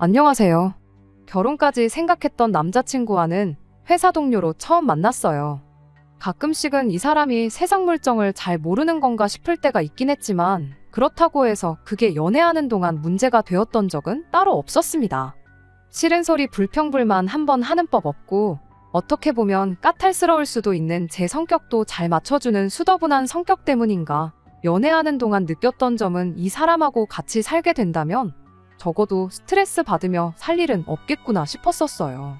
안녕하세요. 결혼까지 생각했던 남자친구와는 회사 동료로 처음 만났어요. 가끔씩은 이 사람이 세상 물정을 잘 모르는 건가 싶을 때가 있긴 했지만 그렇다고 해서 그게 연애하는 동안 문제가 되었던 적은 따로 없었습니다. 싫은 소리 불평불만 한번 하는 법 없고 어떻게 보면 까탈스러울 수도 있는 제 성격도 잘 맞춰주는 수더분한 성격 때문인가 연애하는 동안 느꼈던 점은 이 사람하고 같이 살게 된다면 적어도 스트레스 받으며 살 일은 없겠구나 싶었었어요.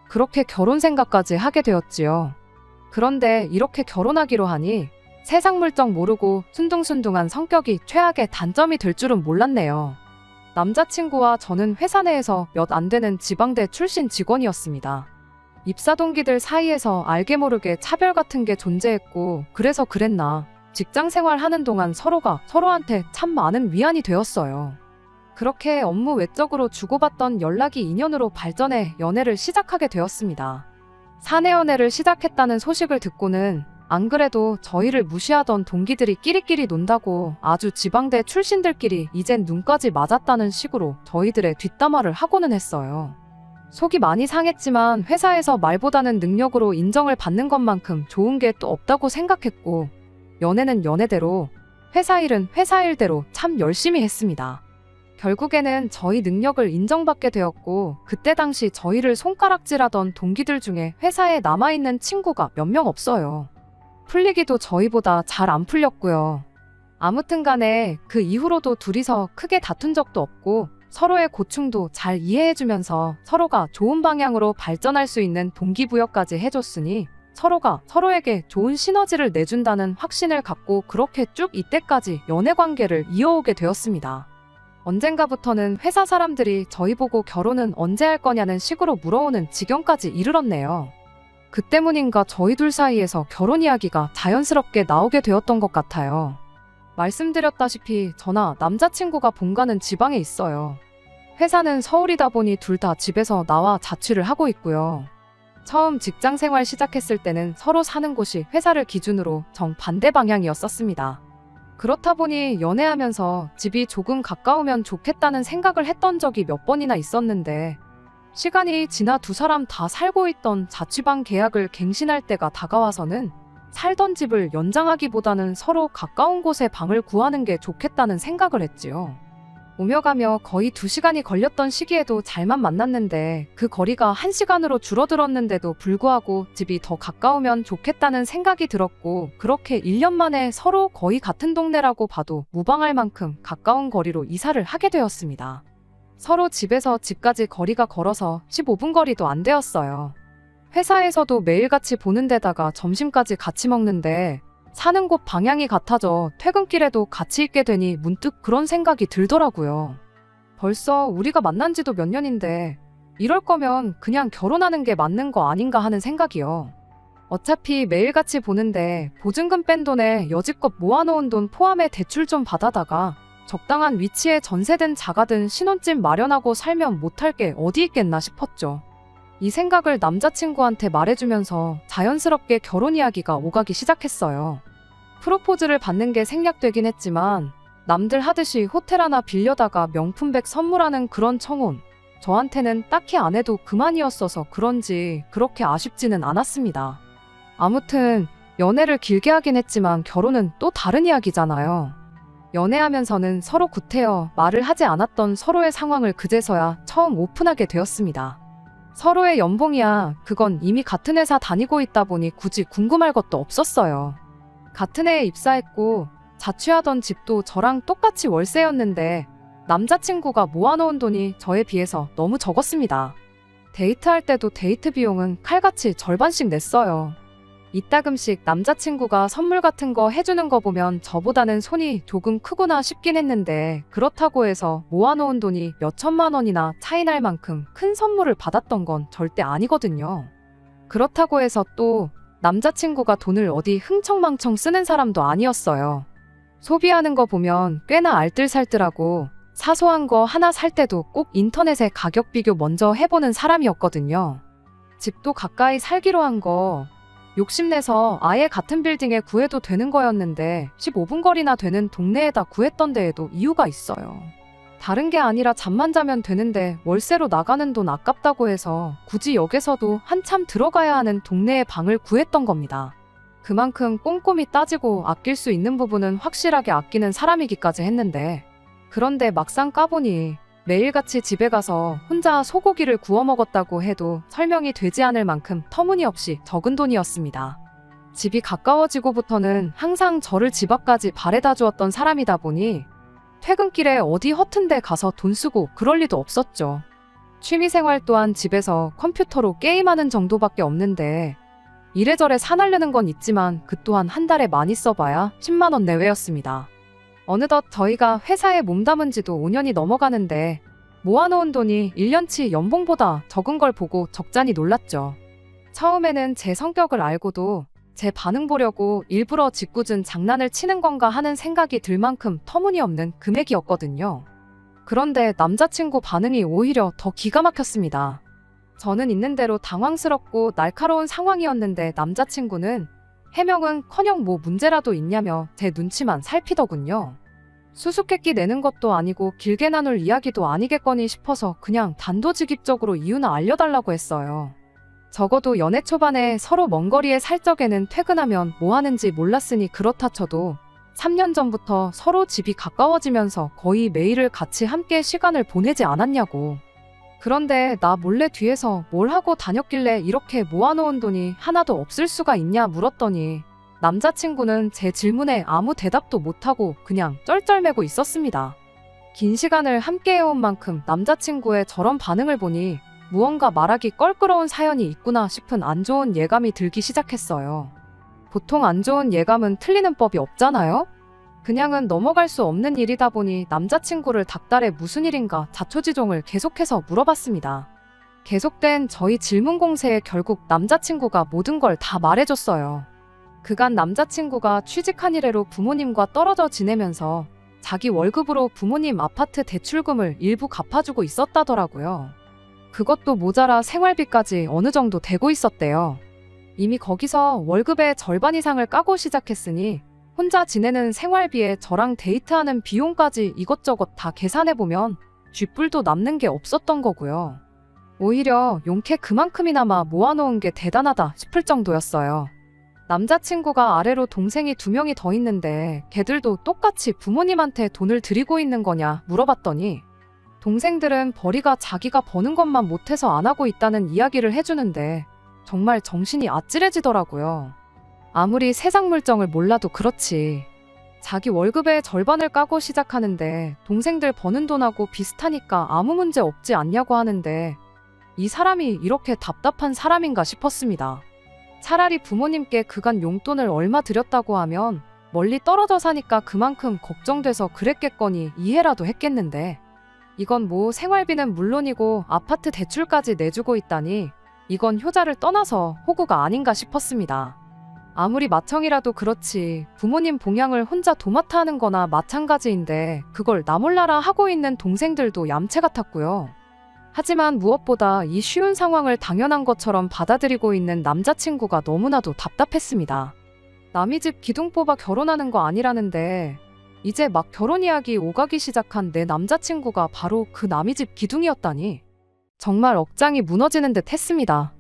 그렇게 결혼 생각까지 하게 되었지요. 그런데 이렇게 결혼하기로 하니 세상 물정 모르고 순둥순둥한 성격이 최악의 단점이 될 줄은 몰랐네요. 남자친구와 저는 회사 내에서 몇 안 되는 지방대 출신 직원이었습니다. 입사 동기들 사이에서 알게 모르게 차별 같은 게 존재했고 그래서 그랬나 직장 생활하는 동안 서로가 서로한테 참 많은 위안이 되었어요. 그렇게 업무 외적으로 주고받던 연락이 인연으로 발전해 연애를 시작하게 되었습니다. 사내 연애를 시작했다는 소식을 듣고는 안 그래도 저희를 무시하던 동기들이 끼리끼리 논다고 아주 지방대 출신들끼리 이젠 눈까지 맞았다는 식으로 저희들의 뒷담화를 하고는 했어요. 속이 많이 상했지만 회사에서 말보다는 능력으로 인정을 받는 것만큼 좋은 게 또 없다고 생각했고 연애는 연애대로 회사 일은 회사 일대로 참 열심히 했습니다. 결국에는 저희 능력을 인정받게 되었고 그때 당시 저희를 손가락질하던 동기들 중에 회사에 남아있는 친구가 몇 명 없어요. 풀리기도 저희보다 잘 안 풀렸고요. 아무튼 간에 그 이후로도 둘이서 크게 다툰 적도 없고 서로의 고충도 잘 이해해주면서 서로가 좋은 방향으로 발전할 수 있는 동기부여까지 해줬으니 서로가 서로에게 좋은 시너지를 내준다는 확신을 갖고 그렇게 쭉 이때까지 연애관계를 이어오게 되었습니다. 언젠가부터는 회사 사람들이 저희 보고 결혼은 언제 할 거냐는 식으로 물어오는 지경까지 이르렀네요. 그 때문인가 저희 둘 사이에서 결혼 이야기가 자연스럽게 나오게 되었던 것 같아요. 말씀드렸다시피 저나 남자친구가 본가는 지방에 있어요. 회사는 서울이다 보니 둘 다 집에서 나와 자취를 하고 있고요. 처음 직장 생활 시작했을 때는 서로 사는 곳이 회사를 기준으로 정반대 방향이었었습니다. 그렇다 보니 연애하면서 집이 조금 가까우면 좋겠다는 생각을 했던 적이 몇 번이나 있었는데 시간이 지나 두 사람 다 살고 있던 자취방 계약을 갱신할 때가 다가와서는 살던 집을 연장하기보다는 서로 가까운 곳에 방을 구하는 게 좋겠다는 생각을 했지요. 오며 가며 거의 2시간이 걸렸던 시기에도 잘만 만났는데 그 거리가 1시간으로 줄어들었는데도 불구하고 집이 더 가까우면 좋겠다는 생각이 들었고 그렇게 1년 만에 서로 거의 같은 동네라고 봐도 무방할 만큼 가까운 거리로 이사를 하게 되었습니다. 서로 집에서 집까지 거리가 걸어서 15분 거리도 안 되었어요. 회사에서도 매일같이 보는 데다가 점심까지 같이 먹는데 사는 곳 방향이 같아져 퇴근길에도 같이 있게 되니 문득 그런 생각이 들더라고요. 벌써 우리가 만난 지도 몇 년인데 이럴 거면 그냥 결혼하는 게 맞는 거 아닌가 하는 생각이요. 어차피 매일같이 보는데 보증금 뺀 돈에 여지껏 모아놓은 돈 포함해 대출 좀 받아다가 적당한 위치에 전세든 자가든 신혼집 마련하고 살면 못할 게 어디 있겠나 싶었죠. 이 생각을 남자친구한테 말해주면서 자연스럽게 결혼 이야기가 오가기 시작했어요. 프로포즈를 받는 게 생략되긴 했지만 남들 하듯이 호텔 하나 빌려다가 명품백 선물하는 그런 청혼 저한테는 딱히 안 해도 그만이었어서 그런지 그렇게 아쉽지는 않았습니다. 아무튼 연애를 길게 하긴 했지만 결혼은 또 다른 이야기잖아요. 연애하면서는 서로 구태여 말을 하지 않았던 서로의 상황을 그제서야 처음 오픈하게 되었습니다. 서로의 연봉이야 그건 이미 같은 회사 다니고 있다 보니 굳이 궁금할 것도 없었어요. 같은 해에 입사했고 자취하던 집도 저랑 똑같이 월세였는데 남자친구가 모아놓은 돈이 저에 비해서 너무 적었습니다. 데이트할 때도 데이트 비용은 칼같이 절반씩 냈어요. 이따금씩 남자친구가 선물 같은 거 해주는 거 보면 저보다는 손이 조금 크구나 싶긴 했는데 그렇다고 해서 모아놓은 돈이 몇 천만 원이나 차이 날 만큼 큰 선물을 받았던 건 절대 아니거든요. 그렇다고 해서 또 남자친구가 돈을 어디 흥청망청 쓰는 사람도 아니었어요. 소비하는 거 보면 꽤나 알뜰살뜰하고 사소한 거 하나 살 때도 꼭 인터넷에 가격 비교 먼저 해보는 사람이었거든요. 집도 가까이 살기로 한 거 욕심내서 아예 같은 빌딩에 구해도 되는 거였는데 15분 거리나 되는 동네에다 구했던 데에도 이유가 있어요. 다른 게 아니라 잠만 자면 되는데 월세로 나가는 돈 아깝다고 해서 굳이 역에서도 한참 들어가야 하는 동네에 방을 구했던 겁니다. 그만큼 꼼꼼히 따지고 아낄 수 있는 부분은 확실하게 아끼는 사람이기까지 했는데, 그런데 막상 까보니 매일같이 집에 가서 혼자 소고기를 구워 먹었다고 해도 설명이 되지 않을 만큼 터무니없이 적은 돈이었습니다. 집이 가까워지고부터는 항상 저를 집 앞까지 바래다 주었던 사람이다 보니 퇴근길에 어디 허튼 데 가서 돈 쓰고 그럴 리도 없었죠. 취미생활 또한 집에서 컴퓨터로 게임하는 정도밖에 없는데 이래저래 사나르는 건 있지만 그 또한 한 달에 많이 써봐야 10만 원 내외였습니다. 어느덧 저희가 회사에 몸담은 지도 5년이 넘어가는데 모아놓은 돈이 1년치 연봉보다 적은 걸 보고 적잖이 놀랐죠. 처음에는 제 성격을 알고도 제 반응 보려고 일부러 짓궂은 장난을 치는 건가 하는 생각이 들 만큼 터무니없는 금액이었거든요. 그런데 남자친구 반응이 오히려 더 기가 막혔습니다. 저는 있는 대로 당황스럽고 날카로운 상황이었는데 남자친구는 해명은커녕 뭐 문제라도 있냐며 제 눈치만 살피더군요. 수수께끼 내는 것도 아니고 길게 나눌 이야기도 아니겠거니 싶어서 그냥 단도직입적으로 이유나 알려달라고 했어요. 적어도 연애 초반에 서로 먼 거리에 살 적에는 퇴근하면 뭐 하는지 몰랐으니 그렇다 쳐도 3년 전부터 서로 집이 가까워지면서 거의 매일을 같이 함께 시간을 보내지 않았냐고. 그런데 나 몰래 뒤에서 뭘 하고 다녔길래 이렇게 모아놓은 돈이 하나도 없을 수가 있냐 물었더니 남자친구는 제 질문에 아무 대답도 못하고 그냥 쩔쩔매고 있었습니다. 긴 시간을 함께 해온 만큼 남자친구의 저런 반응을 보니 무언가 말하기 껄끄러운 사연이 있구나 싶은 안 좋은 예감이 들기 시작했어요. 보통 안 좋은 예감은 틀리는 법이 없잖아요? 그냥은 넘어갈 수 없는 일이다 보니 남자친구를 닥달해 무슨 일인가 자초지종을 계속해서 물어봤습니다. 계속된 저희 질문 공세에 결국 남자친구가 모든 걸 다 말해줬어요. 그간 남자친구가 취직한 이래로 부모님과 떨어져 지내면서 자기 월급으로 부모님 아파트 대출금을 일부 갚아주고 있었다더라고요. 그것도 모자라 생활비까지 어느 정도 되고 있었대요. 이미 거기서 월급의 절반 이상을 까고 시작했으니 혼자 지내는 생활비에 저랑 데이트하는 비용까지 이것저것 다 계산해보면 쥐뿔도 남는 게 없었던 거고요. 오히려 용케 그만큼이나마 모아놓은 게 대단하다 싶을 정도였어요. 남자친구가 아래로 동생이 2명이 더 있는데 걔들도 똑같이 부모님한테 돈을 드리고 있는 거냐 물어봤더니 동생들은 벌이가 자기가 버는 것만 못해서 안 하고 있다는 이야기를 해주는데 정말 정신이 아찔해지더라고요. 아무리 세상 물정을 몰라도 그렇지. 자기 월급의 절반을 까고 시작하는데 동생들 버는 돈하고 비슷하니까 아무 문제 없지 않냐고 하는데 이 사람이 이렇게 답답한 사람인가 싶었습니다. 차라리 부모님께 그간 용돈을 얼마 드렸다고 하면 멀리 떨어져 사니까 그만큼 걱정돼서 그랬겠거니 이해라도 했겠는데 이건 뭐 생활비는 물론이고 아파트 대출까지 내주고 있다니 이건 효자를 떠나서 호구가 아닌가 싶었습니다. 아무리 맏형이라도 그렇지 부모님 봉양을 혼자 도맡아 하는 거나 마찬가지인데 그걸 나 몰라라 하고 있는 동생들도 얌체 같았고요. 하지만 무엇보다 이 쉬운 상황을 당연한 것처럼 받아들이고 있는 남자친구가 너무나도 답답했습니다. 남의 집 기둥 뽑아 결혼하는 거 아니라는데 이제 막 결혼 이야기 오가기 시작한 내 남자친구가 바로 그 남의 집 기둥이었다니 정말 억장이 무너지는 듯 했습니다.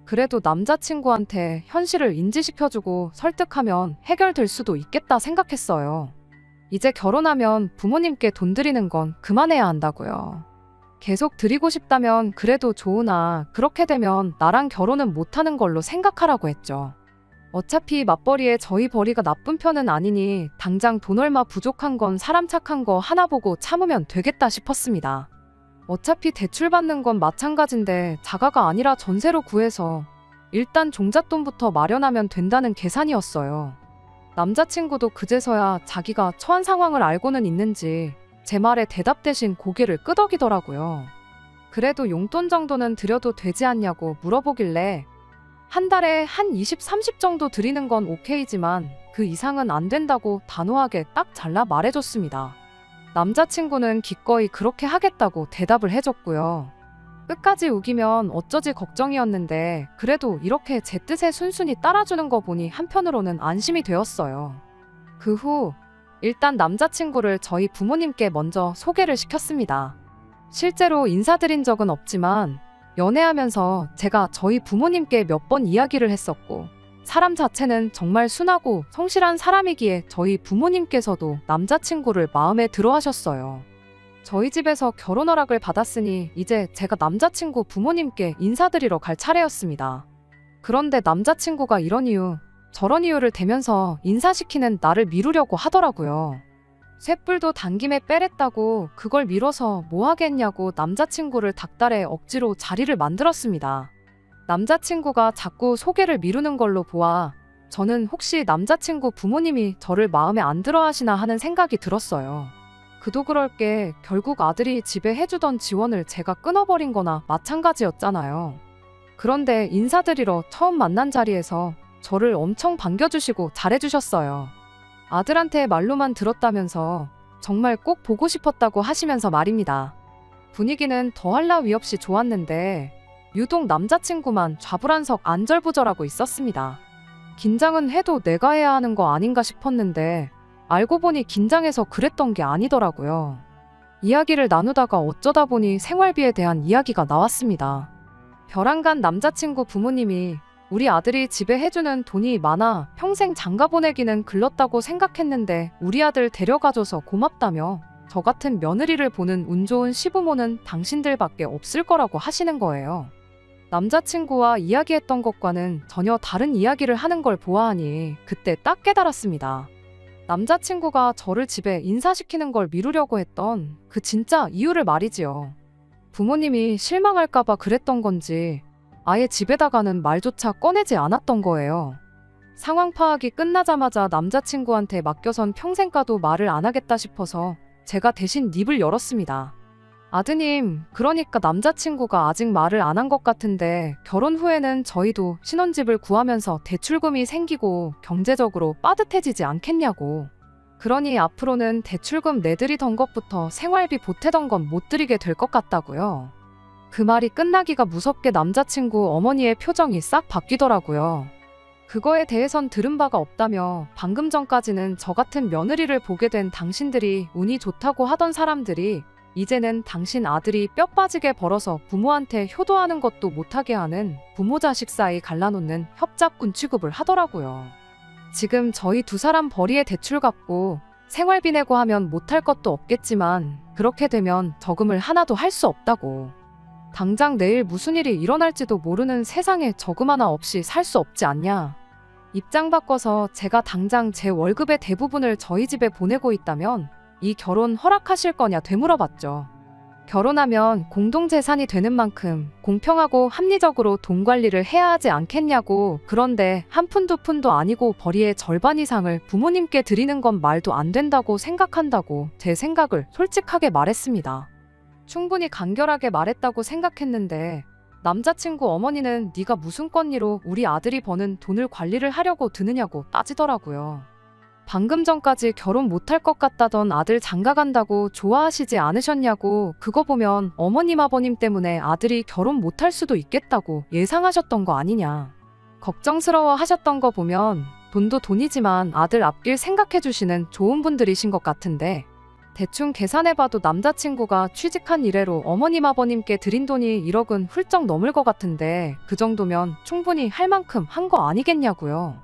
그래도 남자친구한테 현실을 인지시켜주고 설득하면 해결될 수도 있겠다 생각했어요. 이제 결혼하면 부모님께 돈 드리는 건 그만해야 한다고요. 계속 드리고 싶다면 그래도 좋으나 그렇게 되면 나랑 결혼은 못하는 걸로 생각하라고 했죠. 어차피 맞벌이에 저희 벌이가 나쁜 편은 아니니 당장 돈 얼마 부족한 건 사람 착한 거 하나 보고 참으면 되겠다 싶었습니다. 어차피 대출 받는 건 마찬가지인데 자가가 아니라 전세로 구해서 일단 종잣돈부터 마련하면 된다는 계산이었어요. 남자친구도 그제서야 자기가 처한 상황을 알고는 있는지 제 말에 대답 대신 고개를 끄덕이더라고요. 그래도 용돈 정도는 드려도 되지 않냐고 물어보길래 한 달에 한 20, 30 정도 드리는 건 오케이지만 그 이상은 안 된다고 단호하게 딱 잘라 말해줬습니다. 남자친구는 기꺼이 그렇게 하겠다고 대답을 해줬고요. 끝까지 우기면 어쩌지 걱정이었는데 그래도 이렇게 제 뜻에 순순히 따라주는 거 보니 한편으로는 안심이 되었어요. 그 후 일단 남자친구를 저희 부모님께 먼저 소개를 시켰습니다. 실제로 인사드린 적은 없지만 연애하면서 제가 저희 부모님께 몇 번 이야기를 했었고, 사람 자체는 정말 순하고 성실한 사람이기에 저희 부모님께서도 남자친구를 마음에 들어 하셨어요. 저희 집에서 결혼 허락을 받았으니 이제 제가 남자친구 부모님께 인사드리러 갈 차례였습니다. 그런데 남자친구가 이런 이유, 저런 이유를 대면서 인사시키는 나를 미루려고 하더라고요. 쇳불도 당김에 빼랬다고 그걸 미뤄서 뭐 하겠냐고 남자친구를 닥달해 억지로 자리를 만들었습니다. 남자친구가 자꾸 소개를 미루는 걸로 보아 저는 혹시 남자친구 부모님이 저를 마음에 안 들어 하시나 하는 생각이 들었어요. 그도 그럴 게 결국 아들이 집에 해주던 지원을 제가 끊어버린 거나 마찬가지였잖아요. 그런데 인사드리러 처음 만난 자리에서 저를 엄청 반겨주시고 잘해주셨어요. 아들한테 말로만 들었다면서 정말 꼭 보고 싶었다고 하시면서 말입니다. 분위기는 더할 나위 없이 좋았는데 유독 남자친구만 좌불안석 안절부절하고 있었습니다. 긴장은 해도 내가 해야 하는 거 아닌가 싶었는데 알고 보니 긴장해서 그랬던 게 아니더라고요. 이야기를 나누다가 어쩌다 보니 생활비에 대한 이야기가 나왔습니다. 벼랑간 남자친구 부모님이 우리 아들이 집에 해주는 돈이 많아 평생 장가 보내기는 글렀다고 생각했는데 우리 아들 데려가줘서 고맙다며 저 같은 며느리를 보는 운 좋은 시부모는 당신들밖에 없을 거라고 하시는 거예요. 남자친구와 이야기했던 것과는 전혀 다른 이야기를 하는 걸 보아하니 그때 딱 깨달았습니다. 남자친구가 저를 집에 인사시키는 걸 미루려고 했던 그 진짜 이유를 말이지요. 부모님이 실망할까봐 그랬던 건지 아예 집에다가는 말조차 꺼내지 않았던 거예요. 상황 파악이 끝나자마자 남자친구한테 맡겨선 평생 가도 말을 안 하겠다 싶어서 제가 대신 입을 열었습니다. 아드님, 그러니까 남자친구가 아직 말을 안 한 것 같은데 결혼 후에는 저희도 신혼집을 구하면서 대출금이 생기고 경제적으로 빠듯해지지 않겠냐고. 그러니 앞으로는 대출금 내드리던 것부터 생활비 보태던 건 못 드리게 될 것 같다고요. 그 말이 끝나기가 무섭게 남자친구 어머니의 표정이 싹 바뀌더라고요. 그거에 대해선 들은 바가 없다며 방금 전까지는 저 같은 며느리를 보게 된 당신들이 운이 좋다고 하던 사람들이 이제는 당신 아들이 뼈 빠지게 벌어서 부모한테 효도하는 것도 못하게 하는 부모 자식 사이 갈라놓는 협잡꾼 취급을 하더라고요. 지금 저희 두 사람 벌이에 대출 갚고 생활비 내고 하면 못할 것도 없겠지만 그렇게 되면 저금을 하나도 할 수 없다고. 당장 내일 무슨 일이 일어날지도 모르는 세상에 저금 하나 없이 살 수 없지 않냐. 입장 바꿔서 제가 당장 제 월급의 대부분을 저희 집에 보내고 있다면 이 결혼 허락하실 거냐 되물어봤죠. 결혼하면 공동재산이 되는 만큼 공평하고 합리적으로 돈 관리를 해야 하지 않겠냐고. 그런데 한 푼 두 푼도 아니고 벌이의 절반 이상을 부모님께 드리는 건 말도 안 된다고 생각한다고 제 생각을 솔직하게 말했습니다. 충분히 간결하게 말했다고 생각했는데 남자친구 어머니는 네가 무슨 권리로 우리 아들이 버는 돈을 관리를 하려고 드느냐고 따지더라고요. 방금 전까지 결혼 못할 것 같다던 아들 장가 간다고 좋아하시지 않으셨냐고. 그거 보면 어머님 아버님 때문에 아들이 결혼 못할 수도 있겠다고 예상하셨던 거 아니냐. 걱정스러워 하셨던 거 보면 돈도 돈이지만 아들 앞길 생각해 주시는 좋은 분들이신 것 같은데 대충 계산해봐도 남자친구가 취직한 이래로 어머님 아버님께 드린 돈이 1억은 훌쩍 넘을 것 같은데 그 정도면 충분히 할 만큼 한 거 아니겠냐고요.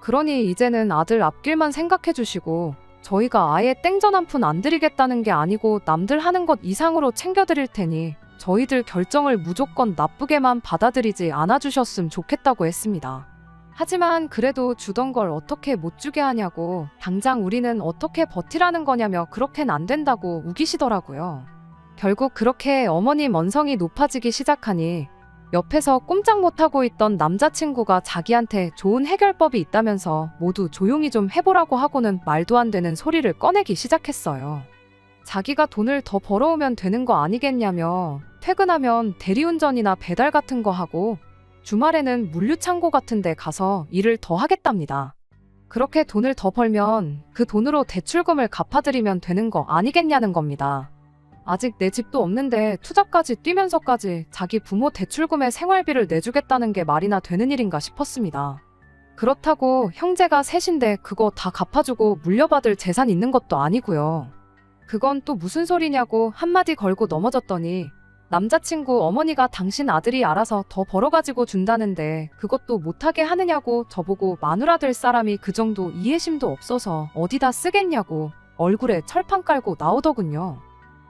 그러니 이제는 아들 앞길만 생각해 주시고 저희가 아예 땡전 한 푼 안 드리겠다는 게 아니고 남들 하는 것 이상으로 챙겨드릴 테니 저희들 결정을 무조건 나쁘게만 받아들이지 않아주셨음 좋겠다고 했습니다. 하지만 그래도 주던 걸 어떻게 못 주게 하냐고, 당장 우리는 어떻게 버티라는 거냐며 그렇게는 안 된다고 우기시더라고요. 결국 그렇게 어머님 언성이 높아지기 시작하니 옆에서 꼼짝 못하고 있던 남자친구가 자기한테 좋은 해결법이 있다면서 모두 조용히 좀 해보라고 하고는 말도 안 되는 소리를 꺼내기 시작했어요. 자기가 돈을 더 벌어오면 되는 거 아니겠냐며 퇴근하면 대리운전이나 배달 같은 거 하고 주말에는 물류창고 같은 데 가서 일을 더 하겠답니다. 그렇게 돈을 더 벌면 그 돈으로 대출금을 갚아드리면 되는 거 아니겠냐는 겁니다. 아직 내 집도 없는데 투자까지 뛰면서까지 자기 부모 대출금에 생활비를 내주겠다는 게 말이나 되는 일인가 싶었습니다. 그렇다고 형제가 셋인데 그거 다 갚아주고 물려받을 재산 있는 것도 아니고요. 그건 또 무슨 소리냐고 한마디 걸고 넘어졌더니 남자친구 어머니가 당신 아들이 알아서 더 벌어가지고 준다는데 그것도 못하게 하느냐고 저보고 마누라 될 사람이 그 정도 이해심도 없어서 어디다 쓰겠냐고 얼굴에 철판 깔고 나오더군요.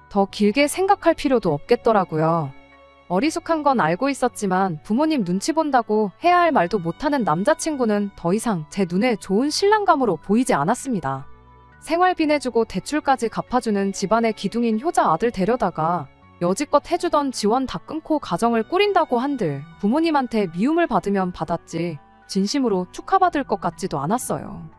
더 길게 생각할 필요도 없겠더라고요. 어리숙한 건 알고 있었지만 부모님 눈치 본다고 해야 할 말도 못하는 남자친구는 더 이상 제 눈에 좋은 신랑감으로 보이지 않았습니다. 생활비 내주고 대출까지 갚아주는 집안의 기둥인 효자 아들 데려다가 여지껏 해주던 지원 다 끊고 가정을 꾸린다고 한들 부모님한테 미움을 받으면 받았지 진심으로 축하받을 것 같지도 않았어요.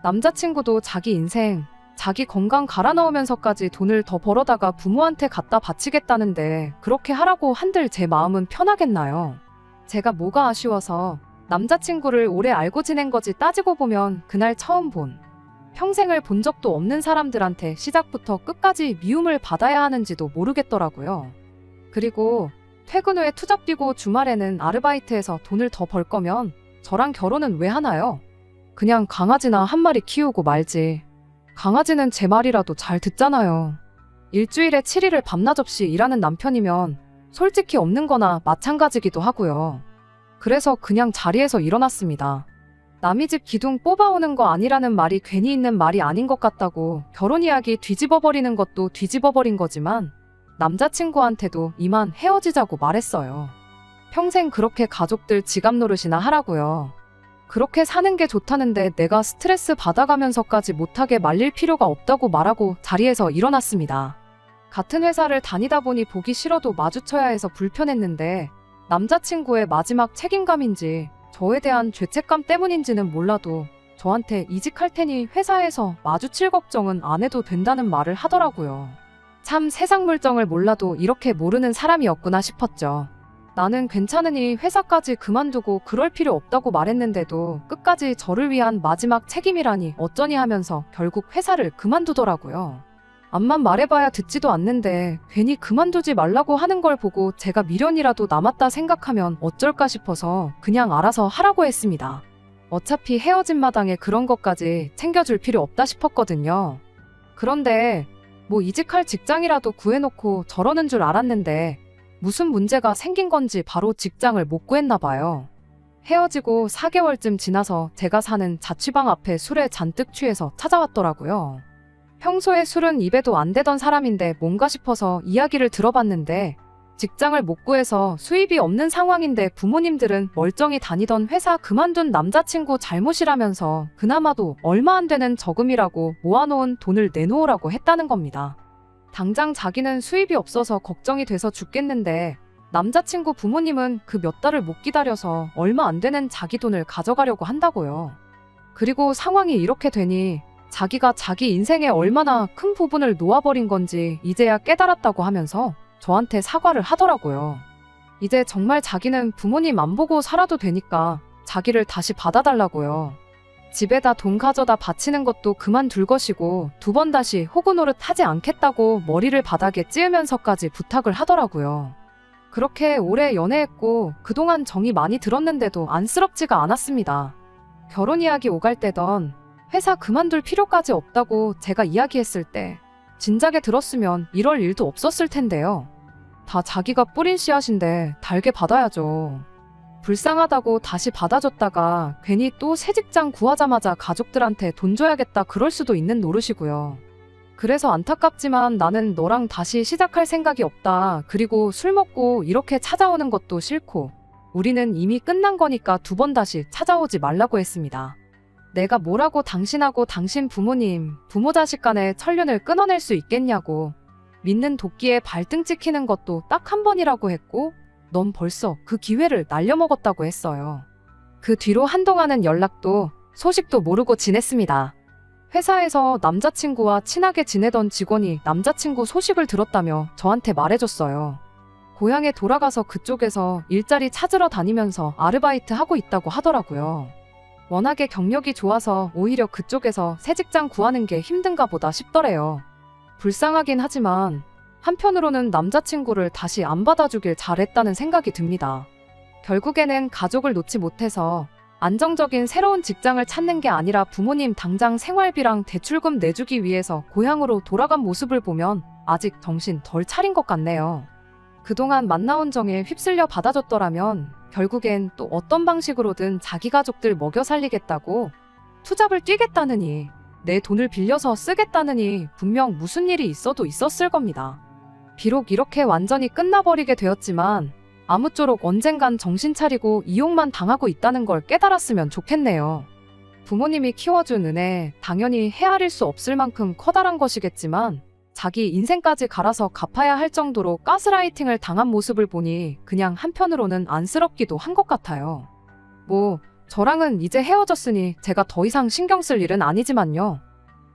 남자친구도 자기 인생, 자기 건강 갈아 넣으면서까지 돈을 더 벌어다가 부모한테 갖다 바치겠다는데 그렇게 하라고 한들 제 마음은 편하겠나요? 제가 뭐가 아쉬워서 남자친구를 오래 알고 지낸 거지 따지고 보면 그날 처음 본 평생을 본 적도 없는 사람들한테 시작부터 끝까지 미움을 받아야 하는지도 모르겠더라고요. 그리고 퇴근 후에 투잡 뛰고 주말에는 아르바이트해서 돈을 더 벌 거면 저랑 결혼은 왜 하나요? 그냥 강아지나 한 마리 키우고 말지. 강아지는 제 말이라도 잘 듣잖아요. 일주일에 7일을 밤낮 없이 일하는 남편이면 솔직히 없는 거나 마찬가지기도 하고요. 그래서 그냥 자리에서 일어났습니다. 남의 집 기둥 뽑아오는 거 아니라는 말이 괜히 있는 말이 아닌 것 같다고 결혼 이야기 뒤집어버리는 것도 뒤집어버린 거지만 남자친구한테도 이만 헤어지자고 말했어요. 평생 그렇게 가족들 지갑 노릇이나 하라고요. 그렇게 사는 게 좋다는데 내가 스트레스 받아가면서까지 못하게 말릴 필요가 없다고 말하고 자리에서 일어났습니다. 같은 회사를 다니다 보니 보기 싫어도 마주쳐야 해서 불편했는데 남자친구의 마지막 책임감인지 저에 대한 죄책감 때문인지는 몰라도 저한테 이직할 테니 회사에서 마주칠 걱정은 안 해도 된다는 말을 하더라고요. 참 세상 물정을 몰라도 이렇게 모르는 사람이었구나 싶었죠. 나는 괜찮으니 회사까지 그만두고 그럴 필요 없다고 말했는데도 끝까지 저를 위한 마지막 책임이라니 어쩌니 하면서 결국 회사를 그만두더라고요. 앞만 말해봐야 듣지도 않는데 괜히 그만두지 말라고 하는 걸 보고 제가 미련이라도 남았다 생각하면 어쩔까 싶어서 그냥 알아서 하라고 했습니다. 어차피 헤어진 마당에 그런 것까지 챙겨줄 필요 없다 싶었거든요. 그런데 뭐 이직할 직장이라도 구해놓고 저러는 줄 알았는데 무슨 문제가 생긴 건지 바로 직장을 못 구했나 봐요. 헤어지고 4개월쯤 지나서 제가 사는 자취방 앞에 술에 잔뜩 취해서 찾아왔더라고요. 평소에 술은 입에도 안 대던 사람인데 뭔가 싶어서 이야기를 들어봤는데 직장을 못 구해서 수입이 없는 상황인데 부모님들은 멀쩡히 다니던 회사 그만둔 남자친구 잘못이라면서 그나마도 얼마 안 되는 저금이라고 모아놓은 돈을 내놓으라고 했다는 겁니다. 당장 자기는 수입이 없어서 걱정이 돼서 죽겠는데 남자친구 부모님은 그 몇 달을 못 기다려서 얼마 안 되는 자기 돈을 가져가려고 한다고요. 그리고 상황이 이렇게 되니 자기가 자기 인생에 얼마나 큰 부분을 놓아버린 건지 이제야 깨달았다고 하면서 저한테 사과를 하더라고요. 이제 정말 자기는 부모님 안 보고 살아도 되니까 자기를 다시 받아달라고요. 집에다 돈 가져다 바치는 것도 그만둘 것이고 2번 다시 호구 노릇 하지 않겠다고 머리를 바닥에 찌으면서까지 부탁을 하더라고요. 그렇게 오래 연애했고 그동안 정이 많이 들었는데도 안쓰럽지가 않았습니다. 결혼 이야기 오갈 때던 회사 그만둘 필요까지 없다고 제가 이야기했을 때 진작에 들었으면 이럴 일도 없었을 텐데요. 다 자기가 뿌린 씨앗인데 달게 받아야죠. 불쌍하다고 다시 받아줬다가 괜히 또 새 직장 구하자마자 가족들한테 돈 줘야겠다 그럴 수도 있는 노릇이고요. 그래서 안타깝지만 나는 너랑 다시 시작할 생각이 없다. 그리고 술 먹고 이렇게 찾아오는 것도 싫고 우리는 이미 끝난 거니까 2번 다시 찾아오지 말라고 했습니다. 내가 뭐라고 당신하고 당신 부모님, 부모 자식 간의 천륜을 끊어낼 수 있겠냐고. 믿는 도끼에 발등 찍히는 것도 딱 한 번이라고 했고 넌 벌써 그 기회를 날려먹었다고 했어요. 그 뒤로 한동안은 연락도 소식도 모르고 지냈습니다. 회사에서 남자친구와 친하게 지내던 직원이 남자친구 소식을 들었다며 저한테 말해줬어요. 고향에 돌아가서 그쪽에서 일자리 찾으러 다니면서 아르바이트 하고 있다고 하더라고요. 워낙에 경력이 좋아서 오히려 그쪽에서 새 직장 구하는 게 힘든가 보다 싶더래요. 불쌍하긴 하지만 한편으로는 남자친구를 다시 안 받아주길 잘했다는 생각이 듭니다. 결국에는 가족을 놓지 못해서 안정적인 새로운 직장을 찾는 게 아니라 부모님 당장 생활비랑 대출금 내주기 위해서 고향으로 돌아간 모습을 보면 아직 정신 덜 차린 것 같네요. 그동안 만나온 정에 휩쓸려 받아줬더라면 결국엔 또 어떤 방식으로든 자기 가족들 먹여 살리겠다고 투잡을 뛰겠다느니 내 돈을 빌려서 쓰겠다느니 분명 무슨 일이 있어도 있었을 겁니다. 비록 이렇게 완전히 끝나버리게 되었지만 아무쪼록 언젠간 정신 차리고 이용만 당하고 있다는 걸 깨달았으면 좋겠네요. 부모님이 키워준 은혜 당연히 헤아릴 수 없을 만큼 커다란 것이겠지만 자기 인생까지 갈아서 갚아야 할 정도로 가스라이팅을 당한 모습을 보니 그냥 한편으로는 안쓰럽기도 한 것 같아요. 뭐 저랑은 이제 헤어졌으니 제가 더 이상 신경 쓸 일은 아니지만요.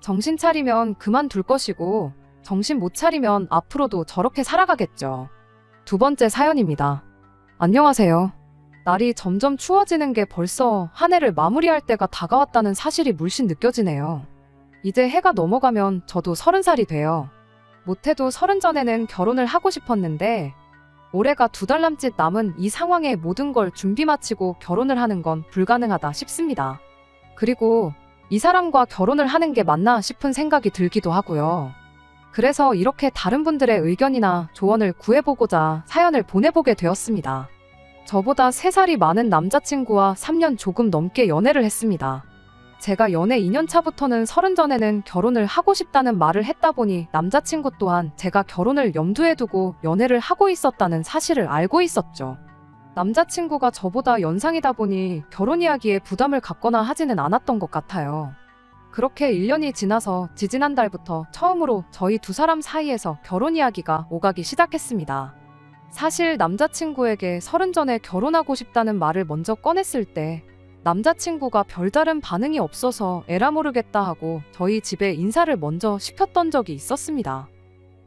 정신 차리면 그만둘 것이고 정신 못 차리면 앞으로도 저렇게 살아가겠죠. 두 번째 사연입니다. 안녕하세요. 날이 점점 추워지는 게 벌써 한 해를 마무리할 때가 다가왔다는 사실이 물씬 느껴지네요. 이제 해가 넘어가면 저도 30살이 돼요. 못해도 30 전에는 결혼을 하고 싶었는데 올해가 2달 남짓 남은 이 상황에 모든 걸 준비 마치고 결혼을 하는 건 불가능하다 싶습니다. 그리고 이 사람과 결혼을 하는 게 맞나 싶은 생각이 들기도 하고요. 그래서 이렇게 다른 분들의 의견이나 조언을 구해보고자 사연을 보내보게 되었습니다. 저보다 3살이 많은 남자친구와 3년 조금 넘게 연애를 했습니다. 제가 연애 2년 차부터는 30 전에는 결혼을 하고 싶다는 말을 했다 보니 남자친구 또한 제가 결혼을 염두에 두고 연애를 하고 있었다는 사실을 알고 있었죠. 남자친구가 저보다 연상이다 보니 결혼 이야기에 부담을 갖거나 하지는 않았던 것 같아요. 그렇게 1년이 지나서 지지난달부터 처음으로 저희 두 사람 사이에서 결혼 이야기가 오가기 시작했습니다. 사실 남자친구에게 30 전에 결혼하고 싶다는 말을 먼저 꺼냈을 때 남자친구가 별다른 반응이 없어서 에라 모르겠다 하고 저희 집에 인사를 먼저 시켰던 적이 있었습니다.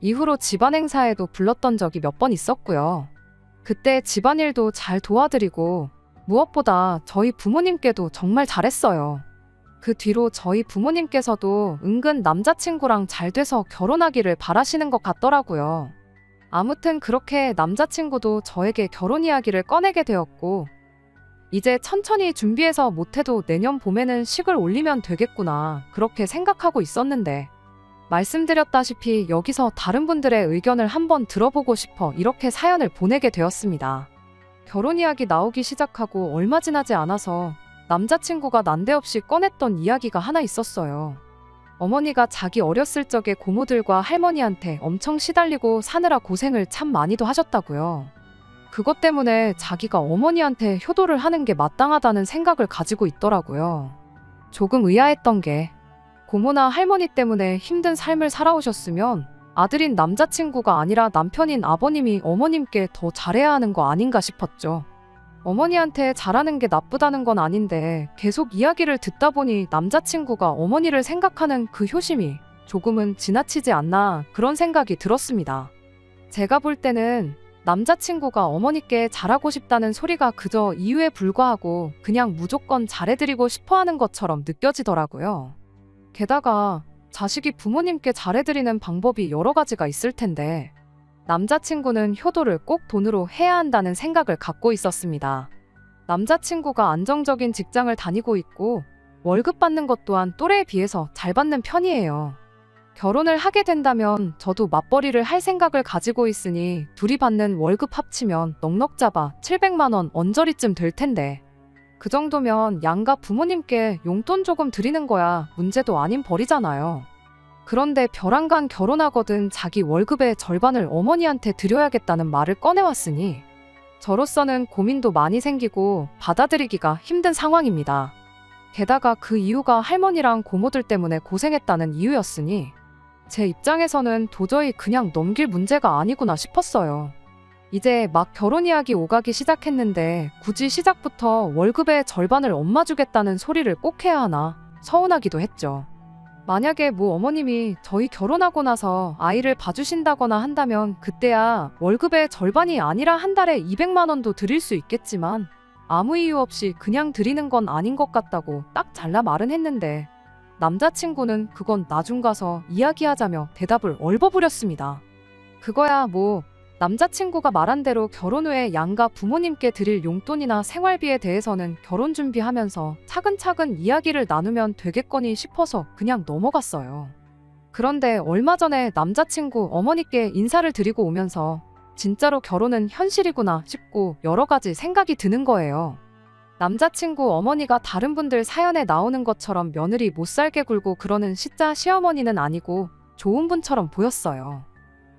이후로 집안 행사에도 불렀던 적이 몇 번 있었고요. 그때 집안일도 잘 도와드리고 무엇보다 저희 부모님께도 정말 잘했어요. 그 뒤로 저희 부모님께서도 은근 남자친구랑 잘 돼서 결혼하기를 바라시는 것 같더라고요. 아무튼 그렇게 남자친구도 저에게 결혼 이야기를 꺼내게 되었고 이제 천천히 준비해서 못해도 내년 봄에는 식을 올리면 되겠구나 그렇게 생각하고 있었는데 말씀드렸다시피 여기서 다른 분들의 의견을 한번 들어보고 싶어 이렇게 사연을 보내게 되었습니다. 결혼 이야기 나오기 시작하고 얼마 지나지 않아서 남자친구가 난데없이 꺼냈던 이야기가 하나 있었어요. 어머니가 자기 어렸을 적에 고모들과 할머니한테 엄청 시달리고 사느라 고생을 참 많이도 하셨다고요. 그것 때문에 자기가 어머니한테 효도를 하는 게 마땅하다는 생각을 가지고 있더라고요. 조금 의아했던 게 고모나 할머니 때문에 힘든 삶을 살아오셨으면 아들인 남자친구가 아니라 남편인 아버님이 어머님께 더 잘해야 하는 거 아닌가 싶었죠. 어머니한테 잘하는 게 나쁘다는 건 아닌데 계속 이야기를 듣다 보니 남자친구가 어머니를 생각하는 그 효심이 조금은 지나치지 않나 그런 생각이 들었습니다. 제가 볼 때는 남자친구가 어머니께 잘하고 싶다는 소리가 그저 이유에 불과하고 그냥 무조건 잘해드리고 싶어하는 것처럼 느껴지더라고요. 게다가 자식이 부모님께 잘해드리는 방법이 여러 가지가 있을 텐데 남자친구는 효도를 꼭 돈으로 해야 한다는 생각을 갖고 있었습니다. 남자친구가 안정적인 직장을 다니고 있고 월급 받는 것 또한 또래에 비해서 잘 받는 편이에요. 결혼을 하게 된다면 저도 맞벌이를 할 생각을 가지고 있으니 둘이 받는 월급 합치면 넉넉 잡아 700만 원 언저리쯤 될 텐데 그 정도면 양가 부모님께 용돈 조금 드리는 거야 문제도 아닌 벌이잖아요. 그런데 벼랑간 결혼하거든 자기 월급의 절반을 어머니한테 드려야겠다는 말을 꺼내왔으니 저로서는 고민도 많이 생기고 받아들이기가 힘든 상황입니다. 게다가 그 이유가 할머니랑 고모들 때문에 고생했다는 이유였으니 제 입장에서는 도저히 그냥 넘길 문제가 아니구나 싶었어요. 이제 막 결혼 이야기 오가기 시작했는데 굳이 시작부터 월급의 절반을 엄마 주겠다는 소리를 꼭 해야 하나 서운하기도 했죠. 만약에 어머님이 저희 결혼하고 나서 아이를 봐주신다거나 한다면 그때야 월급의 절반이 아니라 한 달에 200만 원도 드릴 수 있겠지만 아무 이유 없이 그냥 드리는 건 아닌 것 같다고 딱 잘라 말은 했는데 남자친구는 그건 나중 가서 이야기하자며 대답을 얼버무렸습니다. 그거야 남자친구가 말한 대로 결혼 후에 양가 부모님께 드릴 용돈이나 생활비에 대해서는 결혼 준비하면서 차근차근 이야기를 나누면 되겠거니 싶어서 그냥 넘어갔어요. 그런데 얼마 전에 남자친구 어머니께 인사를 드리고 오면서 진짜로 결혼은 현실이구나 싶고 여러 가지 생각이 드는 거예요. 남자친구 어머니가 다른 분들 사연에 나오는 것처럼 며느리 못 살게 굴고 그러는 시짜 시어머니는 아니고 좋은 분처럼 보였어요.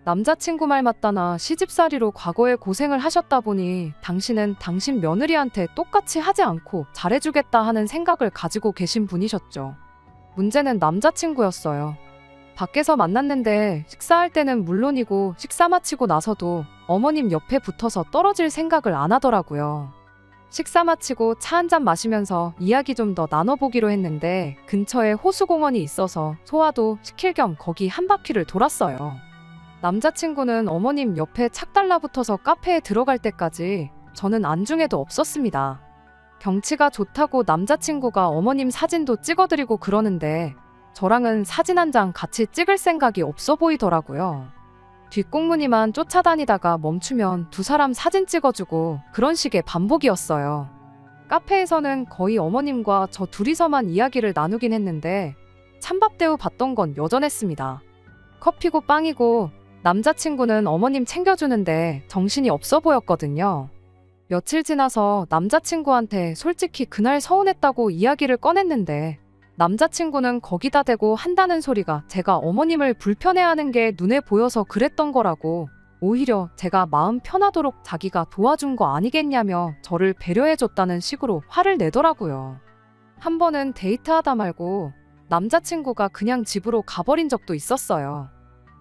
남자친구 말 맞다나 시집살이로 과거에 고생을 하셨다 보니 당신은 당신 며느리한테 똑같이 하지 않고 잘해주겠다 하는 생각을 가지고 계신 분이셨죠. 문제는 남자친구였어요. 밖에서 만났는데 식사할 때는 물론이고 식사 마치고 나서도 어머님 옆에 붙어서 떨어질 생각을 안 하더라고요. 식사 마치고 차 한잔 마시면서 이야기 좀 더 나눠보기로 했는데 근처에 호수공원이 있어서 소화도 시킬 겸 거기 한 바퀴를 돌았어요. 남자친구는 어머님 옆에 착 달라붙어서 카페에 들어갈 때까지 저는 안중에도 없었습니다. 경치가 좋다고 남자친구가 어머님 사진도 찍어드리고 그러는데 저랑은 사진 한 장 같이 찍을 생각이 없어 보이더라고요. 뒷공무니만 쫓아다니다가 멈추면 두 사람 사진 찍어주고 그런 식의 반복이었어요. 카페에서는 거의 어머님과 저 둘이서만 이야기를 나누긴 했는데 찬밥대우 받던 건 여전했습니다. 커피고 빵이고 남자친구는 어머님 챙겨주는데 정신이 없어 보였거든요. 며칠 지나서 남자친구한테 솔직히 그날 서운했다고 이야기를 꺼냈는데 남자친구는 거기다 대고 한다는 소리가 제가 어머님을 불편해하는 게 눈에 보여서 그랬던 거라고, 오히려 제가 마음 편하도록 자기가 도와준 거 아니겠냐며 저를 배려해줬다는 식으로 화를 내더라고요. 한 번은 데이트하다 말고 남자친구가 그냥 집으로 가버린 적도 있었어요.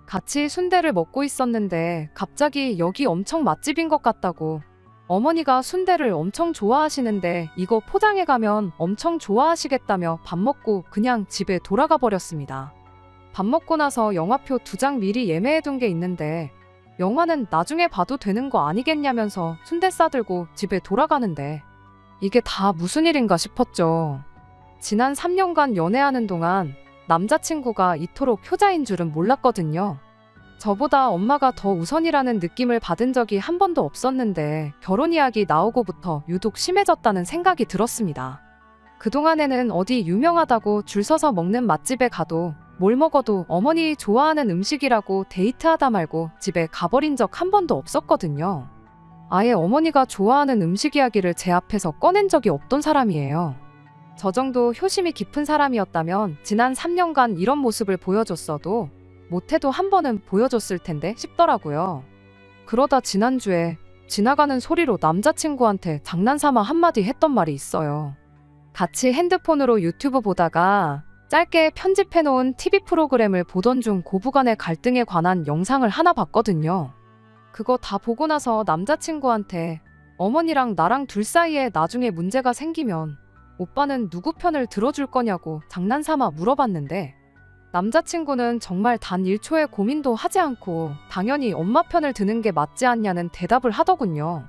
같이 순대를 먹고 있었는데 갑자기 여기 엄청 맛집인 것 같다고, 어머니가 순대를 엄청 좋아하시는데 이거 포장해 가면 엄청 좋아하시겠다며 밥 먹고 그냥 집에 돌아가 버렸습니다. 밥 먹고 나서 영화표 2장 미리 예매해둔 게 있는데 영화는 나중에 봐도 되는 거 아니겠냐면서 순대 싸들고 집에 돌아가는데 이게 다 무슨 일인가 싶었죠. 지난 3년간 연애하는 동안 남자친구가 이토록 효자인 줄은 몰랐거든요. 저보다 엄마가 더 우선이라는 느낌을 받은 적이 한 번도 없었는데 결혼 이야기 나오고부터 유독 심해졌다는 생각이 들었습니다. 그동안에는 어디 유명하다고 줄 서서 먹는 맛집에 가도 뭘 먹어도 어머니 좋아하는 음식이라고 데이트하다 말고 집에 가버린 적 한 번도 없었거든요. 아예 어머니가 좋아하는 음식 이야기를 제 앞에서 꺼낸 적이 없던 사람이에요. 저 정도 효심이 깊은 사람이었다면 지난 3년간 이런 모습을 보여줬어도 못해도 한 번은 보여줬을 텐데 싶더라고요. 그러다 지난주에 지나가는 소리로 남자친구한테 장난삼아 한마디 했던 말이 있어요. 같이 핸드폰으로 유튜브 보다가 짧게 편집해놓은 TV 프로그램을 보던 중 고부간의 갈등에 관한 영상을 하나 봤거든요. 그거 다 보고 나서 남자친구한테 어머니랑 나랑 둘 사이에 나중에 문제가 생기면 오빠는 누구 편을 들어줄 거냐고 장난삼아 물어봤는데 남자친구는 정말 단 1초의 고민도 하지 않고 당연히 엄마 편을 드는 게 맞지 않냐는 대답을 하더군요.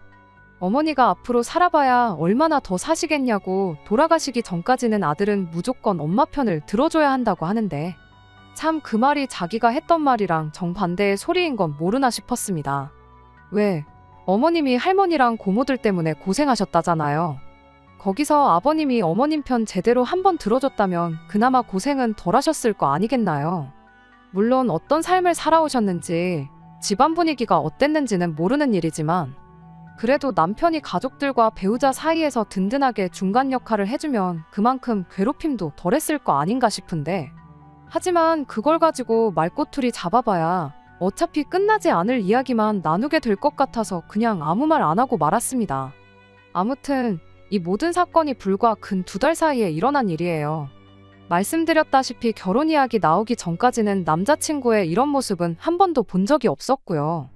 어머니가 앞으로 살아봐야 얼마나 더 사시겠냐고 돌아가시기 전까지는 아들은 무조건 엄마 편을 들어줘야 한다고 하는데 참 그 말이 자기가 했던 말이랑 정반대의 소리인 건 모르나 싶었습니다. 왜? 어머님이 할머니랑 고모들 때문에 고생하셨다잖아요. 거기서 아버님이 어머님 편 제대로 한번 들어줬다면 그나마 고생은 덜 하셨을 거 아니겠나요? 물론 어떤 삶을 살아오셨는지 집안 분위기가 어땠는지는 모르는 일이지만 그래도 남편이 가족들과 배우자 사이에서 든든하게 중간 역할을 해주면 그만큼 괴롭힘도 덜했을 거 아닌가 싶은데 하지만 그걸 가지고 말꼬투리 잡아봐야 어차피 끝나지 않을 이야기만 나누게 될 것 같아서 그냥 아무 말 안 하고 말았습니다. 아무튼 이 모든 사건이 불과 근 2달 사이에 일어난 일이에요. 말씀드렸다시피 결혼 이야기 나오기 전까지는 남자친구의 이런 모습은 한 번도 본 적이 없었고요.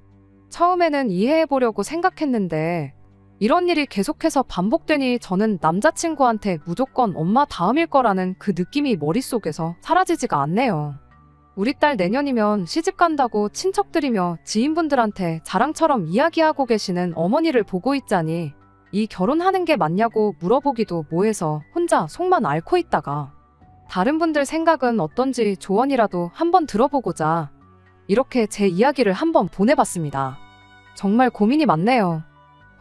처음에는 이해해보려고 생각했는데 이런 일이 계속해서 반복되니 저는 남자친구한테 무조건 엄마 다음일 거라는 그 느낌이 머릿속에서 사라지지가 않네요. 우리 딸 내년이면 시집 간다고 친척들이며 지인분들한테 자랑처럼 이야기하고 계시는 어머니를 보고 있자니 이 결혼하는 게 맞냐고 물어보기도 뭐해서 혼자 속만 앓고 있다가 다른 분들 생각은 어떤지 조언이라도 한번 들어보고자 이렇게 제 이야기를 한번 보내봤습니다. 정말 고민이 많네요.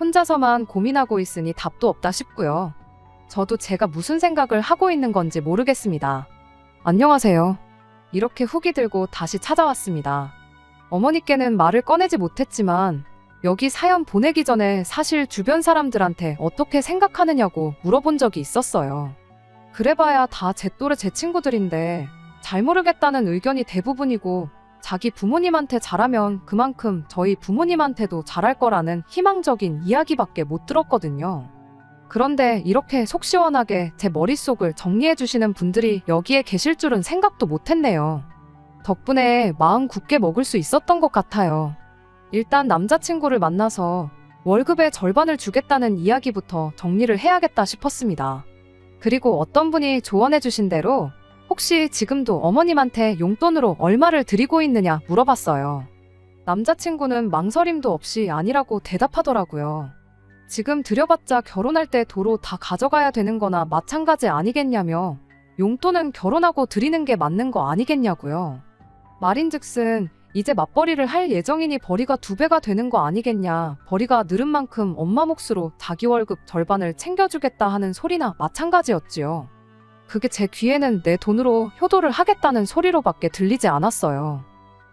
혼자서만 고민하고 있으니 답도 없다 싶고요. 저도 제가 무슨 생각을 하고 있는 건지 모르겠습니다. 안녕하세요. 이렇게 후기 들고 다시 찾아왔습니다. 어머니께는 말을 꺼내지 못했지만 여기 사연 보내기 전에 사실 주변 사람들한테 어떻게 생각하느냐고 물어본 적이 있었어요. 그래봐야 다 제 또래 제 친구들인데 잘 모르겠다는 의견이 대부분이고 자기 부모님한테 잘하면 그만큼 저희 부모님한테도 잘할 거라는 희망적인 이야기밖에 못 들었거든요. 그런데 이렇게 속 시원하게 제 머릿속을 정리해 주시는 분들이 여기에 계실 줄은 생각도 못했네요. 덕분에 마음 굳게 먹을 수 있었던 것 같아요. 일단 남자친구를 만나서 월급의 절반을 주겠다는 이야기부터 정리를 해야겠다 싶었습니다. 그리고 어떤 분이 조언해 주신 대로 혹시 지금도 어머님한테 용돈으로 얼마를 드리고 있느냐 물어봤어요. 남자친구는 망설임도 없이 아니라고 대답하더라고요. 지금 드려봤자 결혼할 때 도로 다 가져가야 되는 거나 마찬가지 아니겠냐며 용돈은 결혼하고 드리는 게 맞는 거 아니겠냐고요. 말인즉슨 이제 맞벌이를 할 예정이니 벌이가 2배가 되는 거 아니겠냐, 벌이가 늘은 만큼 엄마 몫으로 자기 월급 절반을 챙겨주겠다 하는 소리나 마찬가지였지요. 그게 제 귀에는 내 돈으로 효도를 하겠다는 소리로밖에 들리지 않았어요.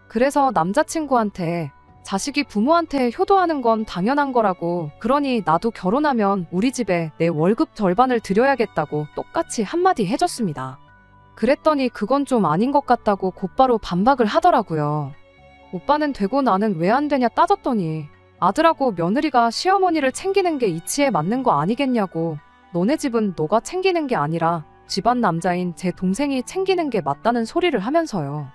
그래서 남자친구한테 자식이 부모한테 효도하는 건 당연한 거라고, 그러니 나도 결혼하면 우리 집에 내 월급 절반을 드려야겠다고 똑같이 한마디 해줬습니다. 그랬더니 그건 좀 아닌 것 같다고 곧바로 반박을 하더라고요. 오빠는 되고 나는 왜 안 되냐 따졌더니 아들하고 며느리가 시어머니를 챙기는 게 이치에 맞는 거 아니겠냐고, 너네 집은 너가 챙기는 게 아니라 집안 남자인 제 동생이 챙기는 게 맞다는 소리를 하면서요.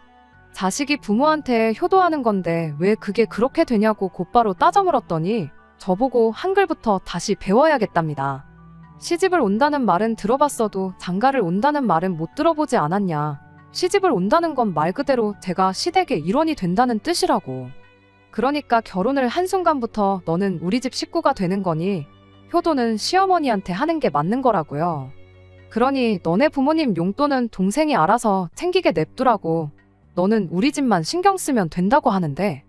자식이 부모한테 효도하는 건데 왜 그게 그렇게 되냐고 곧바로 따져 물었더니 저보고 한글부터 다시 배워야겠답니다. 시집을 온다는 말은 들어봤어도 장가를 온다는 말은 못 들어보지 않았냐. 시집을 온다는 건 말 그대로 제가 시댁의 일원이 된다는 뜻이라고. 그러니까 결혼을 한순간부터 너는 우리 집 식구가 되는 거니 효도는 시어머니한테 하는 게 맞는 거라고요. 그러니 너네 부모님 용돈은 동생이 알아서 챙기게 냅두라고. 너는 우리 집만 신경 쓰면 된다고 하는데,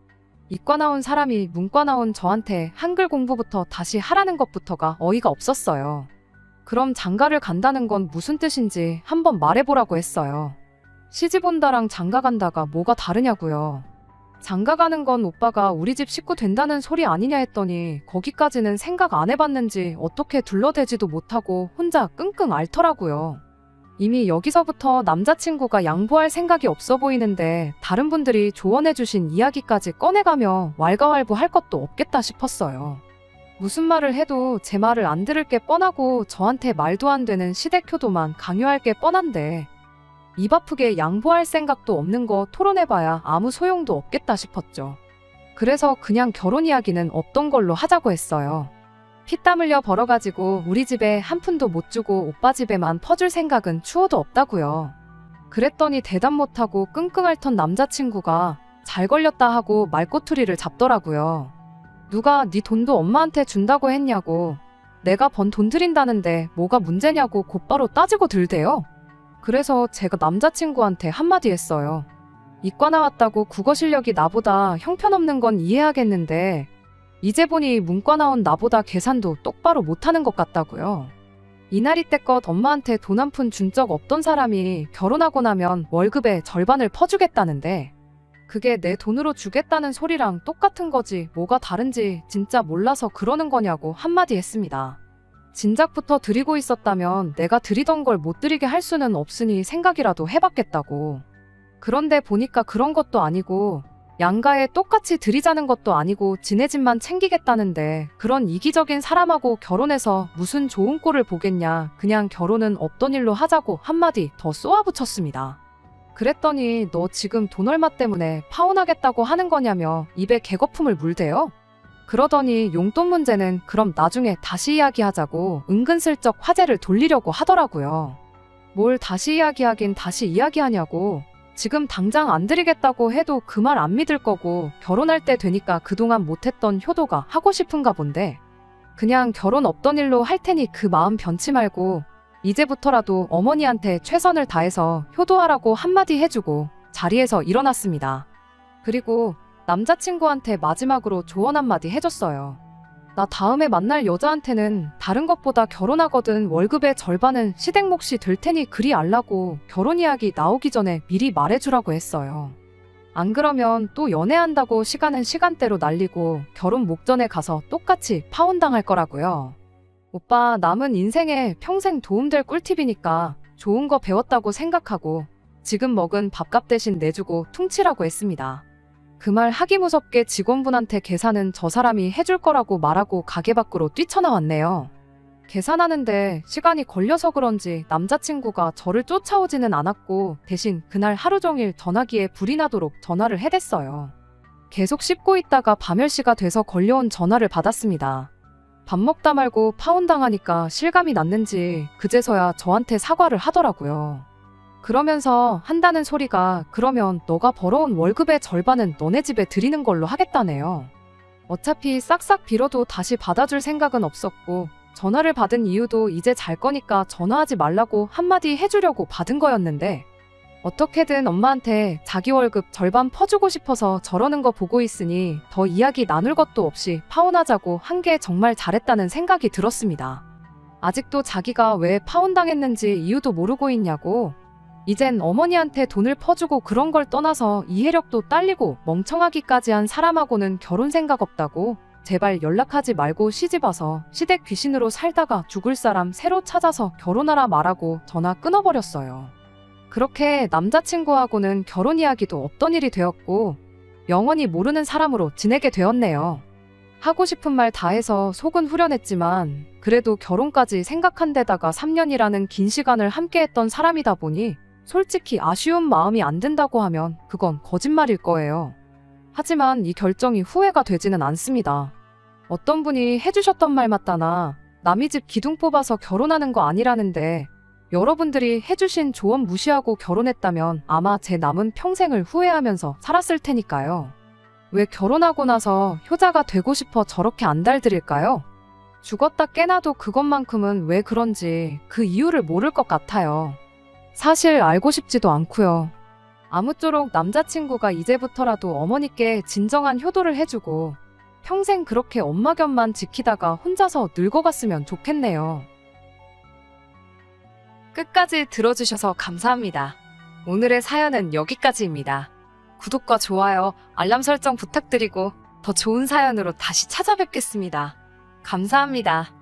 이과 나온 사람이 문과 나온 저한테 한글 공부부터 다시 하라는 것부터가 어이가 없었어요. 그럼 장가를 간다는 건 무슨 뜻인지 한번 말해보라고 했어요. 시집 온다랑 장가 간다가 뭐가 다르냐고요. 장가 가는 건 오빠가 우리 집 식구 된다는 소리 아니냐 했더니 거기까지는 생각 안 해봤는지 어떻게 둘러대지도 못하고 혼자 끙끙 앓더라고요. 이미 여기서부터 남자친구가 양보할 생각이 없어 보이는데 다른 분들이 조언해주신 이야기까지 꺼내가며 왈가왈부할 것도 없겠다 싶었어요. 무슨 말을 해도 제 말을 안 들을 게 뻔하고 저한테 말도 안 되는 시댁 효도만 강요할 게 뻔한데 입 아프게 양보할 생각도 없는 거 토론해봐야 아무 소용도 없겠다 싶었죠. 그래서 그냥 결혼 이야기는 없던 걸로 하자고 했어요. 피땀 흘려 벌어가지고 우리 집에 한 푼도 못 주고 오빠 집에만 퍼줄 생각은 추호도 없다고요. 그랬더니 대답 못하고 끙끙 앓던 남자친구가 잘 걸렸다 하고 말꼬투리를 잡더라고요. 누가 네 돈도 엄마한테 준다고 했냐고, 내가 번 돈 드린다는데 뭐가 문제냐고 곧바로 따지고 들대요. 그래서 제가 남자친구한테 한마디 했어요. 이과 나왔다고 국어 실력이 나보다 형편없는 건 이해하겠는데 이제 보니 문과 나온 나보다 계산도 똑바로 못하는 것 같다고요. 이날이 때껏 엄마한테 돈 한 푼 준 적 없던 사람이 결혼하고 나면 월급의 절반을 퍼주겠다는데 그게 내 돈으로 주겠다는 소리랑 똑같은 거지 뭐가 다른지 진짜 몰라서 그러는 거냐고 한마디 했습니다. 진작부터 드리고 있었다면 내가 드리던 걸 못 드리게 할 수는 없으니 생각이라도 해봤겠다고. 그런데 보니까 그런 것도 아니고 양가에 똑같이 드리자는 것도 아니고 지네 집만 챙기겠다는데 그런 이기적인 사람하고 결혼해서 무슨 좋은 꼴을 보겠냐. 그냥 결혼은 없던 일로 하자고 한마디 더 쏘아붙였습니다. 그랬더니 너 지금 돈 얼마 때문에 파혼하겠다고 하는 거냐며 입에 개거품을 물대요. 그러더니 용돈 문제는 그럼 나중에 다시 이야기하자고 은근슬쩍 화제를 돌리려고 하더라고요. 뭘 다시 이야기하긴 다시 이야기하냐고. 지금 당장 안 드리겠다고 해도 그 말 안 믿을 거고 결혼할 때 되니까 그동안 못했던 효도가 하고 싶은가 본데 그냥 결혼 없던 일로 할 테니 그 마음 변치 말고 이제부터라도 어머니한테 최선을 다해서 효도하라고 한마디 해주고 자리에서 일어났습니다. 그리고 남자친구한테 마지막으로 조언 한마디 해줬어요. 나 다음에 만날 여자한테는 다른 것보다 결혼하거든 월급의 절반은 시댁 몫이 될 테니 그리 알라고 결혼 이야기 나오기 전에 미리 말해주라고 했어요. 안 그러면 또 연애한다고 시간은 시간대로 날리고 결혼 목전에 가서 똑같이 파혼당할 거라고요. 오빠 남은 인생에 평생 도움될 꿀팁이니까 좋은 거 배웠다고 생각하고 지금 먹은 밥값 대신 내주고 퉁치라고 했습니다. 그 말 하기 무섭게 직원분한테 계산은 저 사람이 해줄 거라고 말하고 가게 밖으로 뛰쳐나왔네요. 계산하는데 시간이 걸려서 그런지 남자친구가 저를 쫓아오지는 않았고 대신 그날 하루 종일 전화기에 불이 나도록 전화를 해댔어요. 계속 씹고 있다가 밤10시가 돼서 걸려온 전화를 받았습니다. 밥 먹다 말고 파혼당하니까 실감이 났는지 그제서야 저한테 사과를 하더라고요. 그러면서 한다는 소리가 그러면 너가 벌어온 월급의 절반은 너네 집에 드리는 걸로 하겠다네요. 어차피 싹싹 빌어도 다시 받아줄 생각은 없었고 전화를 받은 이유도 이제 잘 거니까 전화하지 말라고 한마디 해주려고 받은 거였는데 어떻게든 엄마한테 자기 월급 절반 퍼주고 싶어서 저러는 거 보고 있으니 더 이야기 나눌 것도 없이 파혼하자고 한 게 정말 잘했다는 생각이 들었습니다. 아직도 자기가 왜 파혼당했는지 이유도 모르고 있냐고 이젠 어머니한테 돈을 퍼주고 그런 걸 떠나서 이해력도 딸리고 멍청하기까지 한 사람하고는 결혼 생각 없다고 제발 연락하지 말고 시집와서 시댁 귀신으로 살다가 죽을 사람 새로 찾아서 결혼하라 말하고 전화 끊어버렸어요. 그렇게 남자친구하고는 결혼 이야기도 없던 일이 되었고 영원히 모르는 사람으로 지내게 되었네요. 하고 싶은 말 다 해서 속은 후련했지만 그래도 결혼까지 생각한 데다가 3년이라는 긴 시간을 함께했던 사람이다 보니 솔직히 아쉬운 마음이 안 든다고 하면 그건 거짓말일 거예요. 하지만 이 결정이 후회가 되지는 않습니다. 어떤 분이 해주셨던 말 맞다나 남의 집 기둥 뽑아서 결혼하는 거 아니라는데 여러분들이 해주신 조언 무시하고 결혼했다면 아마 제 남은 평생을 후회하면서 살았을 테니까요. 왜 결혼하고 나서 효자가 되고 싶어 저렇게 안달들일까요? 죽었다 깨나도 그것만큼은 왜 그런지 그 이유를 모를 것 같아요. 사실 알고 싶지도 않고요. 아무쪼록 남자친구가 이제부터라도 어머니께 진정한 효도를 해주고 평생 그렇게 엄마 곁만 지키다가 혼자서 늙어갔으면 좋겠네요. 끝까지 들어주셔서 감사합니다. 오늘의 사연은 여기까지입니다. 구독과 좋아요, 알람 설정 부탁드리고 더 좋은 사연으로 다시 찾아뵙겠습니다. 감사합니다.